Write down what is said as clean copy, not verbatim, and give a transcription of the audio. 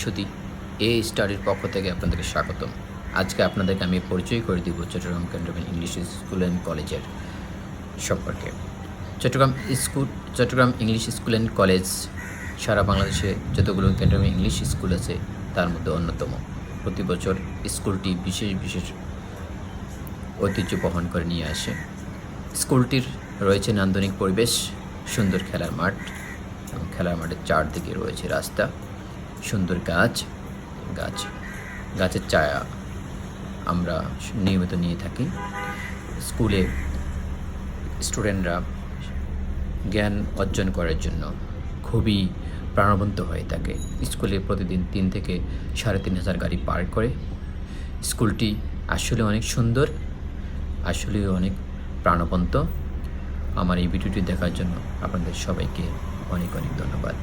সুধী এ স্টাডির পক্ষ থেকে আপনাদেরকে স্বাগতম। আজকে আপনাদেরকে আমি পরিচয় করে দিব Chittagong cantonment English school and কলেজের সম্পর্কে। Chittagong English school and college সারা বাংলাদেশে যতগুলো ক্যান্টনমেন্ট ইংলিশ স্কুল আছে তার মধ্যে অন্যতম। প্রতি বছর স্কুলটি বিশেষ ঐতিহ্য বহন করে নিয়ে আসে। স্কুলটির রয়েছে নান্দনিক পরিবেশ, সুন্দর খেলার মাঠ এবং খেলার মাঠের চারদিকে রয়েছে রাস্তা, সুন্দর গাছের ছায়া আমরা নিয়মিত নিয়ে থাকি। স্কুলে স্টুডেন্টরা জ্ঞান অর্জন করার জন্য খুবই প্রাণবন্ত হয়ে থাকে। স্কুলে প্রতিদিন 3 থেকে 3,500 গাড়ি পার করে। স্কুলটি আসলে অনেক সুন্দর, আসলেও অনেক প্রাণবন্ত। আমার এই ভিডিওটি দেখার জন্য আপনাদের সবাইকে অনেক ধন্যবাদ।